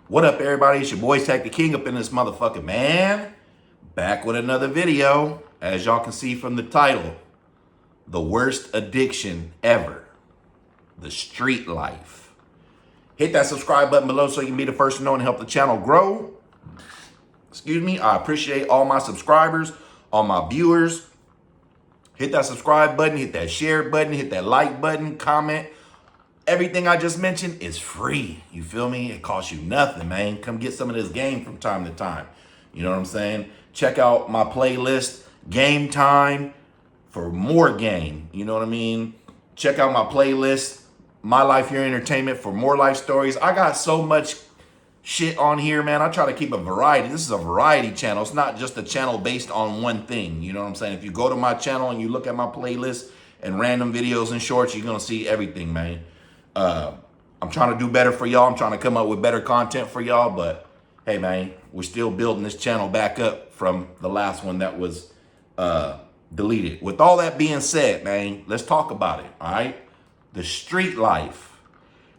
What up, everybody? It's your boy Tech the King up in this motherfucker, man. Back with another video. As y'all can see from the title, the worst addiction ever, the street life. Hit that subscribe button below so you can be the first to know and help the channel grow. Excuse me. I appreciate all my subscribers, all my viewers. Hit that subscribe button, hit that share button, hit that like button, comment. Everything I just mentioned is free. You feel me? It costs you nothing, man. Come get some of this game from time to time. You know what I'm saying? Check out my playlist, Game Time, for more game. You know what I mean? Check out my playlist, My Life Your Entertainment, for more life stories. I got so much shit on here, man. I try to keep a variety. This is a variety channel. It's not just a channel based on one thing. You know what I'm saying? If you go to my channel and you look at my playlist and random videos and shorts, you're going to see everything, man. I'm trying to do better for y'all. I'm trying to come up with better content for y'all. But hey, man, we're still building this channel back up from the last one that was deleted. With all that being said, man, let's talk about it. All right. The street life.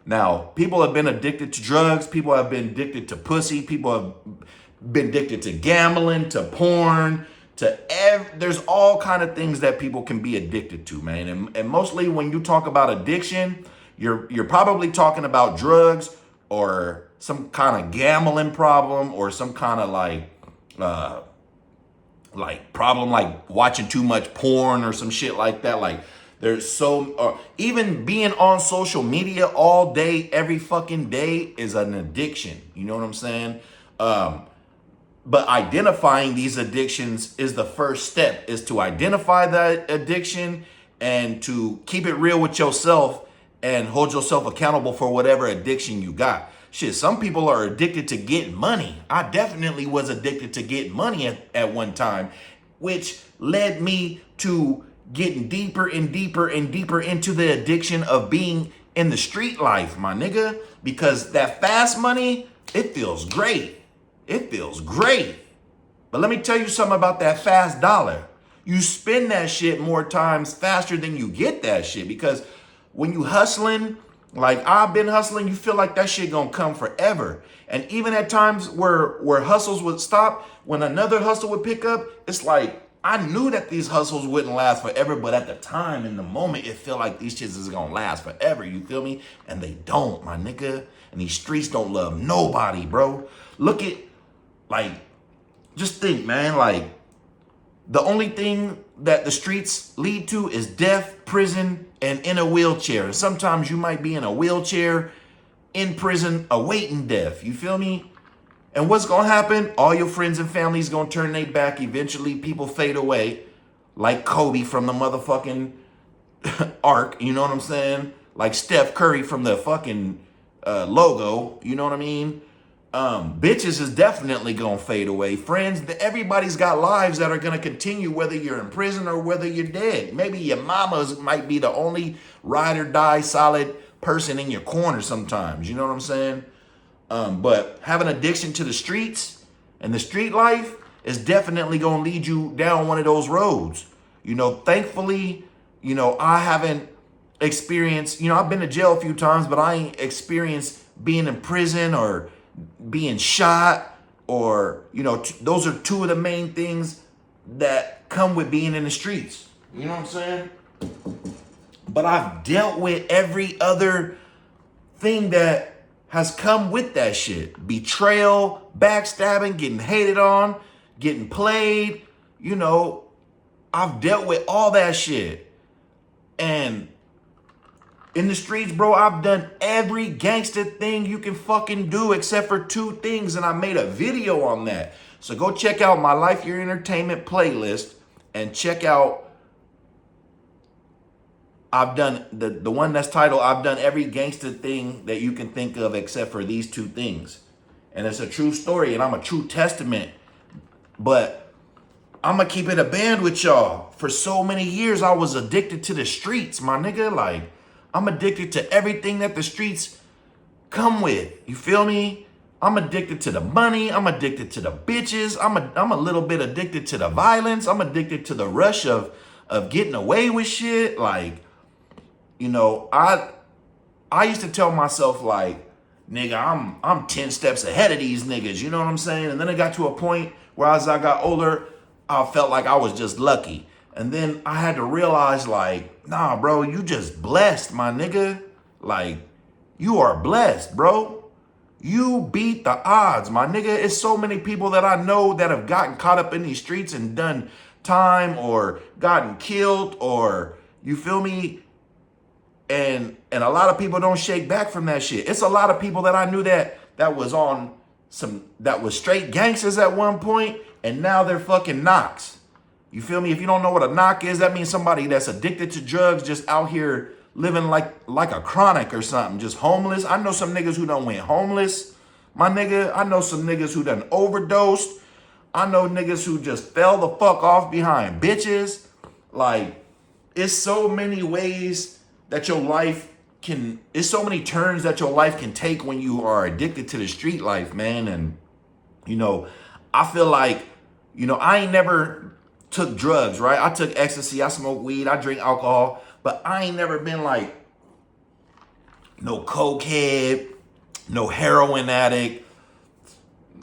Now, people have been addicted to drugs. People have been addicted to pussy. People have been addicted to gambling, to porn, there's all kind of things that people can be addicted to, man. And mostly when you talk about addiction, you're probably talking about drugs or some kind of gambling problem or some kind of like problem like watching too much porn or some shit like that. Like there's even being on social media all day, every fucking day is an addiction. You know what I'm saying? But identifying these addictions is the first step, is to identify that addiction and to keep it real with yourself and hold yourself accountable for whatever addiction you got. Shit, some people are addicted to getting money. I definitely was addicted to getting money at one time, which led me to getting deeper and deeper and deeper into the addiction of being in the street life, my nigga. Because that fast money, it feels great. It feels great. But let me tell you something about that fast dollar. You spend that shit more times faster than you get that shit, because when you hustling, like I've been hustling, you feel like that shit gonna come forever. And even at times where hustles would stop, when another hustle would pick up, it's like I knew that these hustles wouldn't last forever, but at the time, in the moment, it felt like these shits is gonna last forever, you feel me? And they don't, my nigga. And these streets don't love nobody, bro. Look at, like, just think, man, like, the only thing that the streets lead to is death, prison, and in a wheelchair. And sometimes you might be in a wheelchair, in prison, awaiting death. You feel me? And what's going to happen? All your friends and family's going to turn their back. Eventually, people fade away, like Kobe from the motherfucking Ark. You know what I'm saying? Like Steph Curry from the fucking logo. You know what I mean? Bitches is definitely gonna fade away. Friends, everybody's got lives that are gonna continue whether you're in prison or whether you're dead. Maybe your mama's might be the only ride or die solid person in your corner sometimes. You know what I'm saying? But having addiction to the streets and the street life is definitely gonna lead you down one of those roads. You know, thankfully, you know, I haven't experienced, you know, I've been to jail a few times, but I ain't experienced being in prison or being shot, or, you know, those are two of the main things that come with being in the streets. You know what I'm saying? But I've dealt with every other thing that has come with that shit. Betrayal, backstabbing, getting hated on, getting played. You know, I've dealt with all that shit. And in the streets, bro, I've done every gangster thing you can fucking do except for two things, and I made a video on that. So go check out My Life Your Entertainment playlist and check out, I've done the one that's titled, I've done every gangster thing that you can think of except for these two things. And it's a true story, and I'm a true testament. But I'm gonna keep it a band with y'all. For so many years, I was addicted to the streets, my nigga. Like, I'm addicted to everything that the streets come with. You feel me? I'm addicted to the money. I'm addicted to the bitches. I'm a little bit addicted to the violence. I'm addicted to the rush of getting away with shit. Like, you know, I used to tell myself, like, nigga, I'm 10 steps ahead of these niggas, you know what I'm saying? And then it got to a point where as I got older, I felt like I was just lucky. And then I had to realize, like, nah, bro, you just blessed, my nigga. Like, you are blessed, bro. You beat the odds, my nigga. It's so many people that I know that have gotten caught up in these streets and done time or gotten killed, or, you feel me? And a lot of people don't shake back from that shit. It's a lot of people that I knew that was on that was straight gangsters at one point, and now they're fucking knocks. You feel me? If you don't know what a knock is, that means somebody that's addicted to drugs, just out here living like a chronic or something, just homeless. I know some niggas who done went homeless, my nigga. I know some niggas who done overdosed. I know niggas who just fell the fuck off behind bitches. Like, it's so many ways that your life can, it's so many turns that your life can take when you are addicted to the street life, man. And, you know, I feel like, you know, I ain't never took drugs, right? I took ecstasy, I smoke weed, I drink alcohol, but I ain't never been like no cokehead, no heroin addict.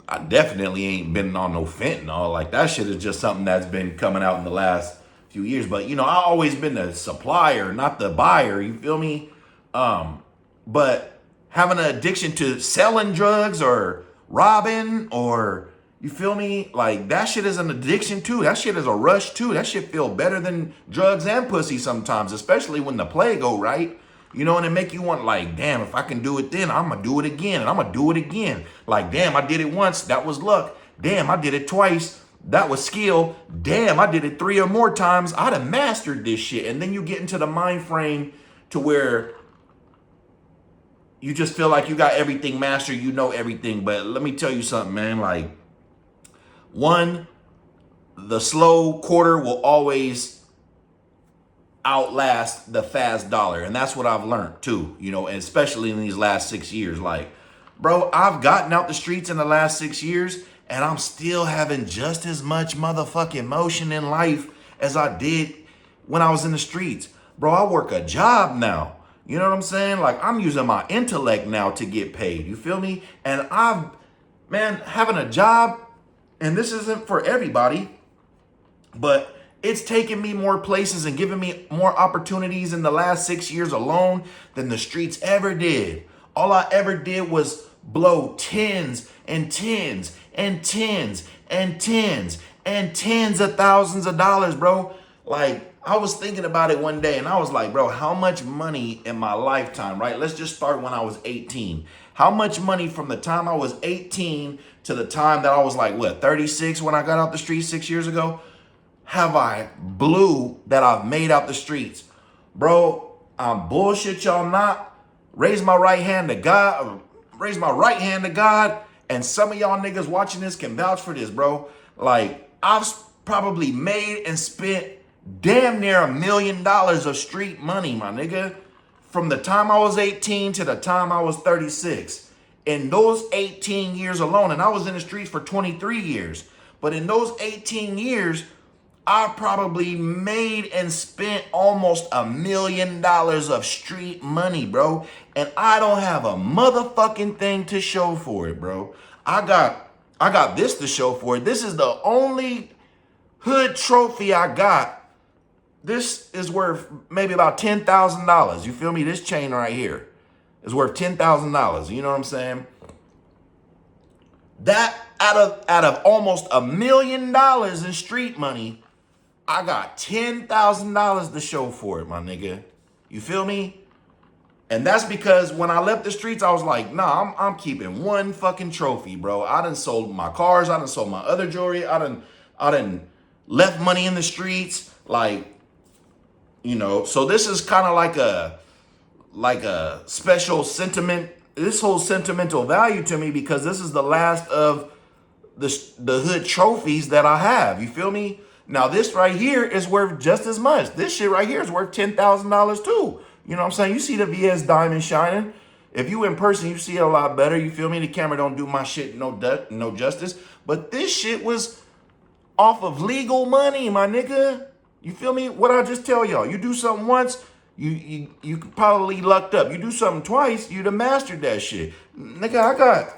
I definitely ain't been on no fentanyl. Like, that shit is just something that's been coming out in the last few years. But, you know, I always been the supplier, not the buyer, you feel me? But having an addiction to selling drugs or robbing, or, you feel me? Like, that shit is an addiction too. That shit is a rush too. That shit feel better than drugs and pussy sometimes, especially when the play go right. You know, and it make you want, like, damn, if I can do it then, I'm going to do it again. And I'm going to do it again. Like, damn, I did it once. That was luck. Damn, I did it twice. That was skill. Damn, I did it 3 or more times. I'd have mastered this shit. And then you get into the mind frame to where you just feel like you got everything mastered. You know everything. But let me tell you something, man. Like, one, the slow quarter will always outlast the fast dollar. And that's what I've learned too, you know, and especially in these last 6 years. Like, bro, I've gotten out the streets in the last 6 years and I'm still having just as much motherfucking motion in life as I did when I was in the streets. Bro, I work a job now. You know what I'm saying? Like, I'm using my intellect now to get paid. You feel me? And man, having a job, and this isn't for everybody, but it's taken me more places and given me more opportunities in the last 6 years alone than the streets ever did. All I ever did was blow tens and tens and tens and tens and tens of thousands of dollars, bro. Like, I was thinking about it one day and I was like, bro, how much money in my lifetime, right? Let's just start when I was 18. How much money from the time I was 18 to the time that I was like, what, 36 when I got out the streets 6 years ago? Have I blew that I've made out the streets? Bro, I'm bullshit y'all not. Raise my right hand to God. Raise my right hand to God. And some of y'all niggas watching this can vouch for this, bro. Like, I've probably made and spent damn near $1 million of street money, my nigga. From the time I was 18 to the time I was 36. In those 18 years alone, and I was in the streets for 23 years. But in those 18 years, I probably made and spent almost $1 million of street money, bro. And I don't have a motherfucking thing to show for it, bro. I got this to show for it. This is the only hood trophy I got. This is worth maybe about $10,000. You feel me? This chain right here is worth $10,000. You know what I'm saying? That out of almost $1 million in street money, I got $10,000 to show for it, my nigga. You feel me? And that's because when I left the streets, I was like, nah, I'm keeping one fucking trophy, bro. I done sold my cars. I done sold my other jewelry. I done left money in the streets. Like, you know, so this is kind of like a special sentiment. This whole sentimental value to me because this is the last of the hood trophies that I have. You feel me? Now, this right here is worth just as much. This shit right here is worth $10,000 too. You know what I'm saying? You see the VS diamond shining. If you in person, you see it a lot better. You feel me? The camera don't do my shit no justice. But this shit was off of legal money, my nigga. You feel me? What I just tell y'all? You do something once, You probably lucked up. You do something twice, you'd have mastered that shit. Nigga, I got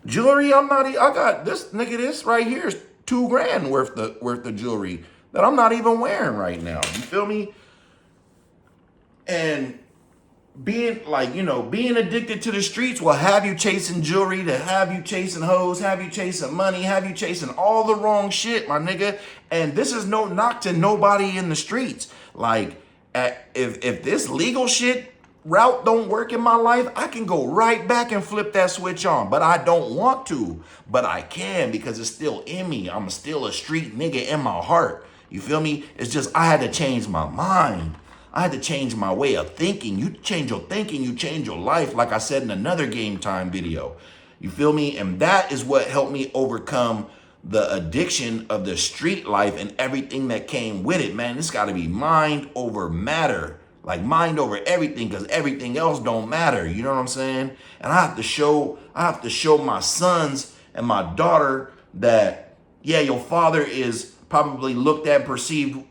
jewelry. I got this, nigga, this right here is $2,000 worth of jewelry that I'm not even wearing right now. You feel me? And being being addicted to the streets will have you chasing jewelry, to have you chasing hoes, have you chasing money, have you chasing all the wrong shit, my nigga. And this is no knock to nobody in the streets. Like, if this legal shit route don't work in my life, I can go right back and flip that switch on. But I don't want to, but I can, because it's still in me. I'm still a street nigga in my heart. You feel me? It's just I had to change my mind. I had to change my way of thinking. You change your thinking, you change your life, like I said in another Game Time video. You feel me? And that is what helped me overcome the addiction of the street life and everything that came with it, man. It's got to be mind over matter. Like mind over everything, because everything else don't matter. You know what I'm saying? And I have to show my sons and my daughter that, yeah, your father is probably looked at and perceived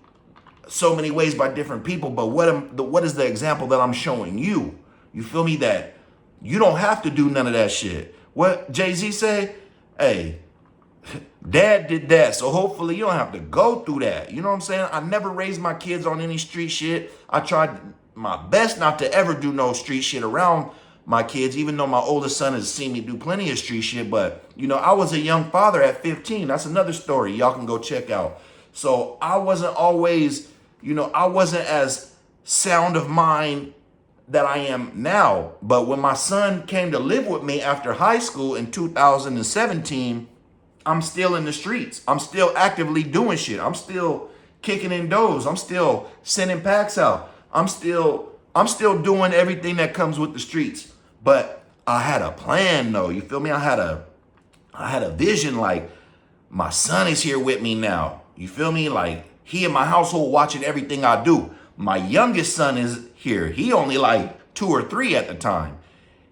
so many ways by different people, but what is the example that I'm showing you? You feel me? That you don't have to do none of that shit. What Jay-Z say? Hey, dad did that, so hopefully you don't have to go through that. You know what I'm saying? I never raised my kids on any street shit. I tried my best not to ever do no street shit around my kids, even though my oldest son has seen me do plenty of street shit. But, I was a young father at 15. That's another story y'all can go check out. So I wasn't always, I wasn't as sound of mind that I am now. But when my son came to live with me after high school in 2017, I'm still in the streets. I'm still actively doing shit. I'm still kicking in doors. I'm still sending packs out. I'm still doing everything that comes with the streets. But I had a plan though. You feel me? I had a vision, like my son is here with me now. You feel me? Like he in my household watching everything I do. My youngest son is here. He only like 2 or 3 at the time.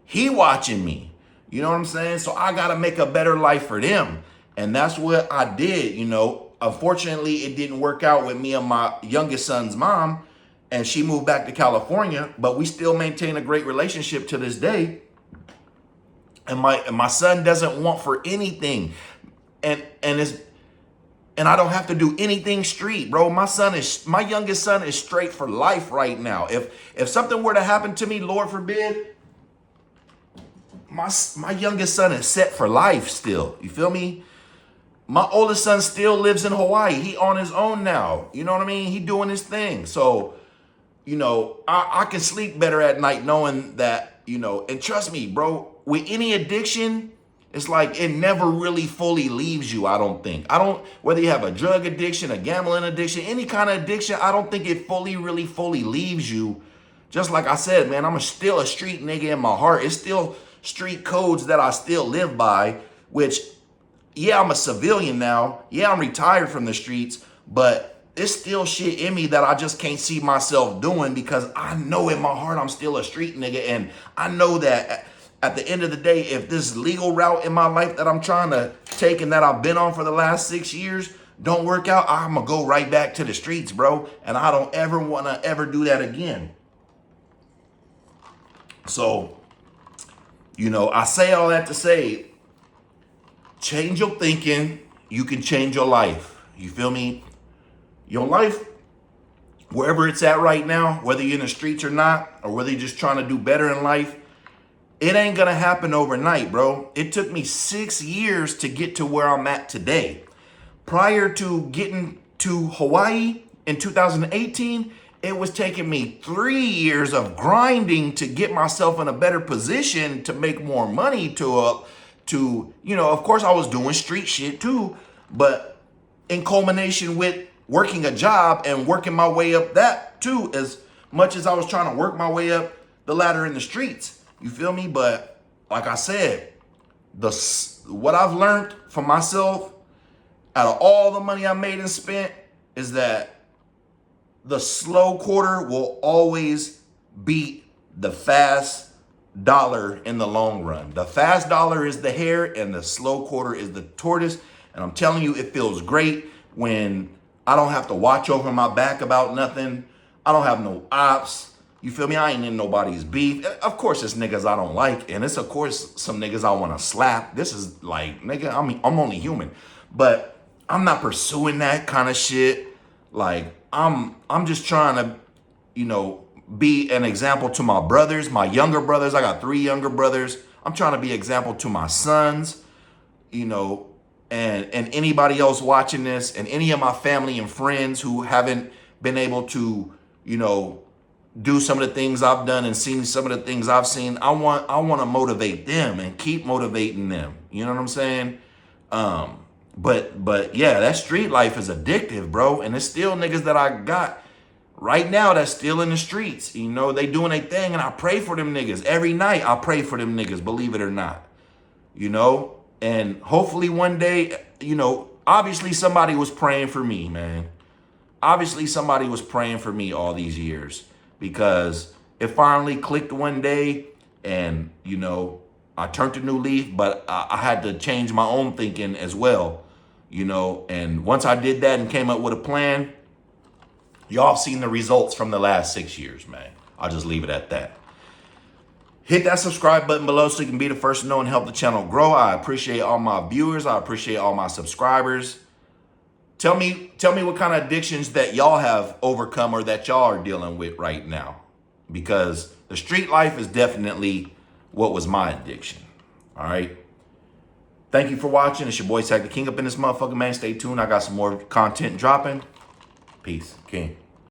He watching me. You know what I'm saying? So I got to make a better life for them. And that's what I did, Unfortunately, it didn't work out with me and my youngest son's mom, and she moved back to California, but we still maintain a great relationship to this day. And my son doesn't want for anything. And I don't have to do anything street, bro. My youngest son is straight for life right now. If something were to happen to me, Lord forbid, my youngest son is set for life still. You feel me? My oldest son still lives in Hawaii. He on his own now. You know what I mean? He doing his thing. So, I can sleep better at night knowing that, and trust me, bro, with any addiction, it's like it never really fully leaves you, I don't think. Whether you have a drug addiction, a gambling addiction, any kind of addiction, I don't think it fully leaves you. Just like I said, man, I'm still a street nigga in my heart. It's still street codes that I still live by, which, yeah, I'm a civilian now. Yeah, I'm retired from the streets, but it's still shit in me that I just can't see myself doing, because I know in my heart I'm still a street nigga. And I know that at the end of the day, if this legal route in my life that I'm trying to take and that I've been on for the last 6 years don't work out, I'm going to go right back to the streets, bro. And I don't ever want to ever do that again. So, I say all that to say, change your thinking, you can change your life. You feel me? Your life, wherever it's at right now, whether you're in the streets or not, or whether you're just trying to do better in life, it ain't gonna happen overnight, bro. It took me 6 years to get to where I'm at today. Prior to getting to Hawaii in 2018, it was taking me 3 years of grinding to get myself in a better position to make more money of course I was doing street shit too, but in culmination with working a job and working my way up that too, as much as I was trying to work my way up the ladder in the streets. You feel me? But like I said, what I've learned for myself out of all the money I made and spent is that the slow quarter will always beat the fast dollar in the long run. The fast dollar is the hare and the slow quarter is the tortoise. And I'm telling you, it feels great when I don't have to watch over my back about nothing. I don't have no ops. You feel me? I ain't in nobody's beef. Of course, it's niggas I don't like, and it's of course some niggas I want to slap. This is like, nigga, I'm only human, but I'm not pursuing that kind of shit. Like, I'm just trying to, you know, be an example to my brothers, my younger brothers. I got 3 younger brothers. I'm trying to be an example to my sons, you know, and anybody else watching this, and any of my family and friends who haven't been able to, you know, do some of the things I've done and seen some of the things I've seen. I want to motivate them and keep motivating them. You know what I'm saying? But yeah, that street life is addictive, bro. And it's still niggas that I got right now that's still in the streets. You know, they doing their thing, and I pray for them niggas. Every night I pray for them niggas, believe it or not. You know? And hopefully one day, you know, obviously somebody was praying for me, man. Obviously somebody was praying for me all these years, because it finally clicked one day, and, you know, I turned a new leaf, but I had to change my own thinking as well, you know. And once I did that and came up with a plan, y'all seen the results from the last 6 years, man. I'll just leave it at that. Hit that subscribe button below so you can be the first to know and help the channel grow. I appreciate all my viewers. I appreciate all my subscribers. Tell me what kind of addictions that y'all have overcome or that y'all are dealing with right now. Because the street life is definitely what was my addiction. All right. Thank you for watching. It's your boy Sack the King up in this motherfucker, man. Stay tuned. I got some more content dropping. Peace. King.